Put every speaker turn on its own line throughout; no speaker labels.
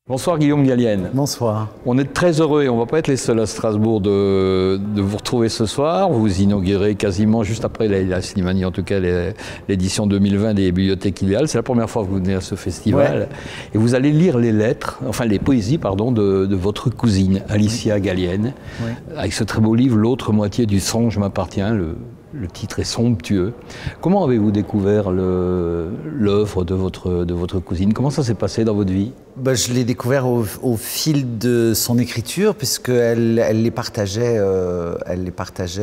Bonsoir Guillaume Gallienne.
Bonsoir.
On est très heureux et on ne va pas être les seuls à Strasbourg de vous retrouver ce soir. Vous inaugurez quasiment juste après la Slimani, en tout cas l'édition 2020 des Bibliothèques Idéales. C'est la première fois que vous venez à ce festival. Ouais. Et vous allez lire les lettres, enfin les poésies, pardon, de votre cousine Alicia Gallienne, avec ce très beau livre, L'autre moitié du songe m'appartient. Le titre est somptueux. Comment avez-vous découvert l'œuvre de votre cousine? Comment ça s'est passé dans votre vie?
Je l'ai découvert au fil de son écriture, puisqu'elle les partageait,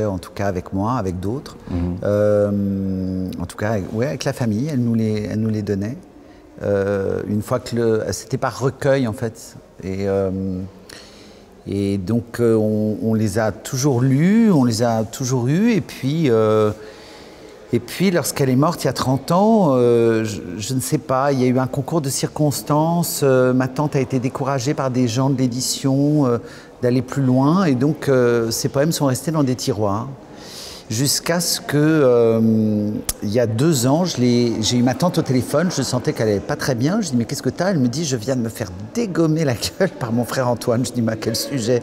en tout cas avec moi, avec d'autres. En tout cas, avec la famille, elle nous les donnait. Une fois que c'était par recueil, en fait. Et donc, on les a toujours lus, on les a toujours eus. Et puis lorsqu'elle est morte il y a 30 ans, je ne sais pas, il y a eu un concours de circonstances. Ma tante a été découragée par des gens de l'édition d'aller plus loin. Et donc, ces poèmes sont restés dans des tiroirs. Jusqu'à ce que, il y a 2 ans, j'ai eu ma tante au téléphone, je sentais qu'elle n'allait pas très bien. Je dis, mais qu'est-ce que t'as? Elle me dit, je viens de me faire dégommer la gueule par mon frère Antoine. Je dis, mais à quel sujet?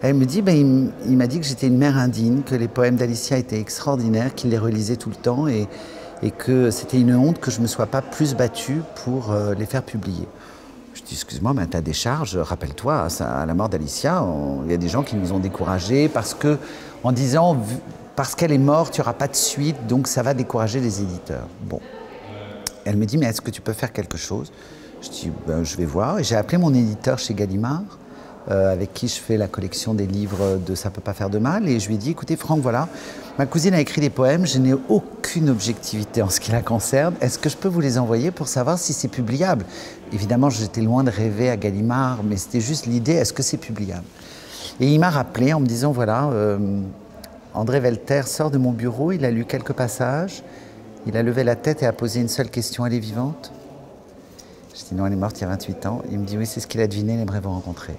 Elle me dit, il m'a dit que j'étais une mère indigne, que les poèmes d'Alicia étaient extraordinaires, qu'il les relisait tout le temps et que c'était une honte que je ne me sois pas plus battue pour les faire publier. Je dis, excuse-moi, mais t'as des charges, rappelle-toi, à la mort d'Alicia, il y a des gens qui nous ont découragés en disant, parce qu'elle est morte, il n'y aura pas de suite, donc ça va décourager les éditeurs. Bon. Elle me dit, mais est-ce que tu peux faire quelque chose? Je dis, je vais voir. Et j'ai appelé mon éditeur chez Gallimard, avec qui je fais la collection des livres de Ça peut pas faire de mal. Et je lui ai dit, écoutez Franck, voilà, ma cousine a écrit des poèmes, je n'ai aucune objectivité en ce qui la concerne. Est-ce que je peux vous les envoyer pour savoir si c'est publiable? Évidemment, j'étais loin de rêver à Gallimard, mais c'était juste l'idée, est-ce que c'est publiable? Et il m'a rappelé en me disant, voilà... André Velter sort de mon bureau, il a lu quelques passages, il a levé la tête et a posé une seule question, elle est vivante? Je dis non, elle est morte il y a 28 ans. Il me dit oui, c'est ce qu'il a deviné, il aimerait vous rencontrer.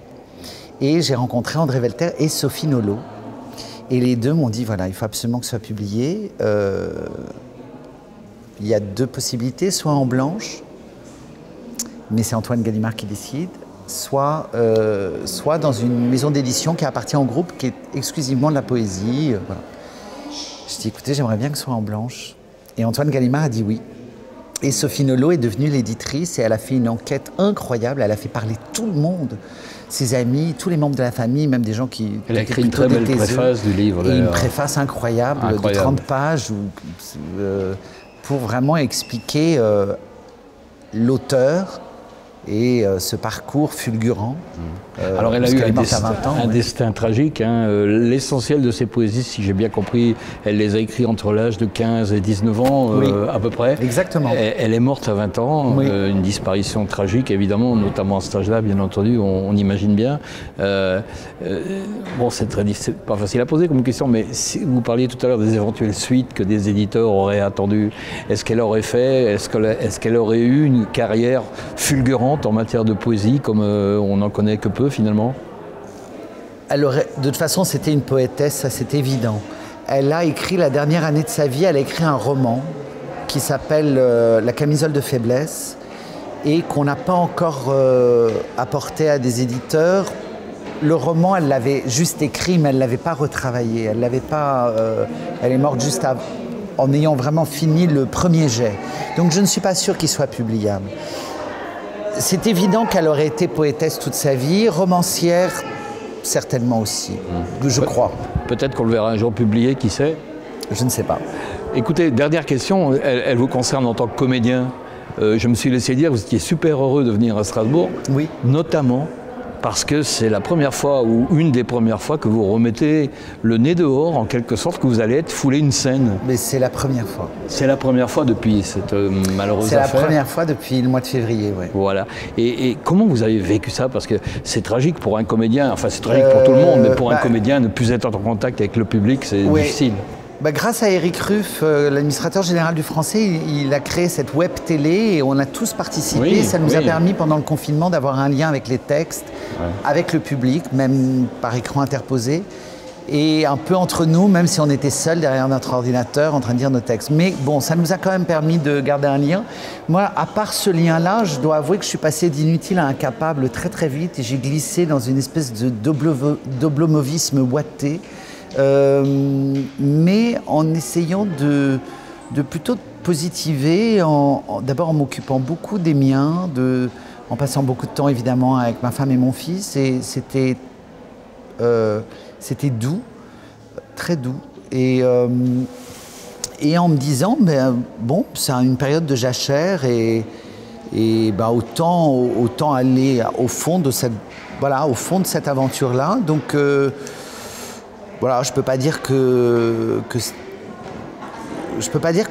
Et j'ai rencontré André Velter et Sophie Nolot. Et les deux m'ont dit voilà, il faut absolument que ce soit publié. Il y a 2 possibilités, soit en blanche, mais c'est Antoine Gallimard qui décide, soit dans une maison d'édition qui appartient au groupe, qui est exclusivement de la poésie. Voilà. Je dis, écoutez, j'aimerais bien que ce soit en blanche. Et Antoine Gallimard a dit oui. Et Sophie Nolot est devenue l'éditrice et elle a fait une enquête incroyable. Elle a fait parler tout le monde, ses amis, tous les membres de la famille, même des gens qui...
Elle a écrit une très belle préface du livre.
Et une préface incroyable de 30 pages pour vraiment expliquer l'auteur et ce parcours fulgurant.
Alors elle a eu un destin tragique. L'essentiel de ses poésies, si j'ai bien compris, elle les a écrites entre l'âge de 15 et 19 ans à peu près.
Exactement.
Elle est morte à 20 ans, une disparition tragique évidemment, notamment à cet âge-là, bien entendu, on imagine bien. Bon, c'est pas facile à poser comme question, mais si vous parliez tout à l'heure des éventuelles suites que des éditeurs auraient attendues, est-ce qu'elle aurait eu une carrière fulgurante en matière de poésie, comme on n'en connaît que peu finalement?
De toute façon, c'était une poétesse, ça c'est évident. Elle a écrit la dernière année de sa vie, elle a écrit un roman qui s'appelle La camisole de faiblesse et qu'on n'a pas encore apporté à des éditeurs. Le roman, elle l'avait juste écrit, mais elle ne l'avait pas retravaillé. Elle est morte juste en ayant vraiment fini le premier jet. Donc je ne suis pas sûr qu'il soit publiable. C'est évident qu'elle aurait été poétesse toute sa vie, romancière certainement aussi, je crois.
Peut-être qu'on le verra un jour publié, qui sait?
Je ne sais pas.
Écoutez, dernière question, elle vous concerne en tant que comédien. Je me suis laissé dire que vous étiez super heureux de venir à Strasbourg,
oui.
Notamment parce que c'est la première fois ou une des premières fois que vous remettez le nez dehors, en quelque sorte, que vous allez être foulé une scène.
Mais c'est la première fois.
C'est la première fois depuis cette malheureuse affaire.
C'est la première fois depuis le mois de février, oui.
Voilà. Et comment vous avez vécu ça? Parce que c'est tragique pour un comédien, enfin c'est tragique pour tout le monde, mais pour un comédien, ne plus être en contact avec le public, c'est difficile.
Grâce à Éric Ruff, l'administrateur général du Français, il a créé cette web télé et on a tous participé. Ça nous a permis pendant le confinement d'avoir un lien avec les textes, avec le public, même par écran interposé. et un peu entre nous, même si on était seuls derrière notre ordinateur en train de lire nos textes. Mais bon, ça nous a quand même permis de garder un lien. Moi, à part ce lien-là, je dois avouer que je suis passé d'inutile à incapable très très vite et j'ai glissé dans une espèce de doblomovisme ouaté, mais en essayant de plutôt positiver, d'abord en m'occupant beaucoup des miens, en passant beaucoup de temps évidemment avec ma femme et mon fils, et c'était doux, très doux, et en me disant, bon, c'est une période de jachère, et autant aller au fond de cette, voilà, au fond de cette aventure-là. Donc voilà, je peux pas dire que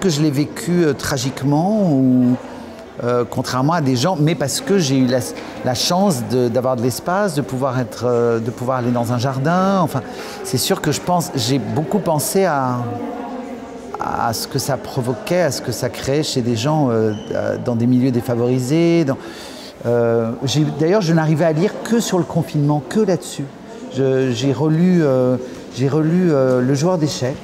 je l'ai vécu tragiquement ou contrairement à des gens, mais parce que j'ai eu la chance d'avoir de l'espace, de pouvoir aller dans un jardin. Enfin, c'est sûr que j'ai beaucoup pensé à ce que ça provoquait, à ce que ça créait chez des gens dans des milieux défavorisés. D'ailleurs, je n'arrivais à lire que sur le confinement, que là-dessus. J'ai relu Le joueur d'échecs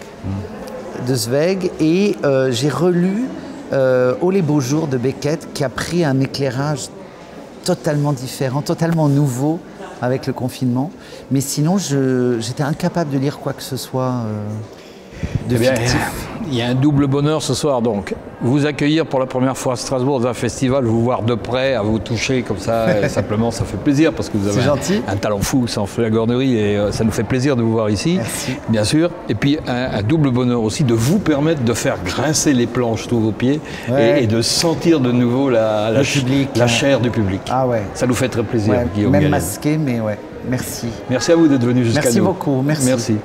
de Zweig, et j'ai relu Oh les beaux jours de Beckett, qui a pris un éclairage totalement différent, totalement nouveau avec le confinement. Mais sinon, j'étais incapable de lire quoi que ce soit de fictif.
Il y a un double bonheur ce soir, donc. Vous accueillir pour la première fois à Strasbourg dans un festival, vous voir de près, à vous toucher comme ça, simplement, ça fait plaisir parce que vous avez un talent fou, sans flagornerie, et ça nous fait plaisir de vous voir ici.
Merci.
Bien sûr. Et puis un double bonheur aussi de vous permettre de faire grincer les planches sous vos pieds, et de sentir de nouveau la chair du public.
Ah ouais.
Ça nous fait très plaisir, Guillaume
Même
Gallen.
masqué, mais ouais. Merci.
Merci à vous d'être venu jusqu'à nous.
Merci beaucoup. Merci.
Merci.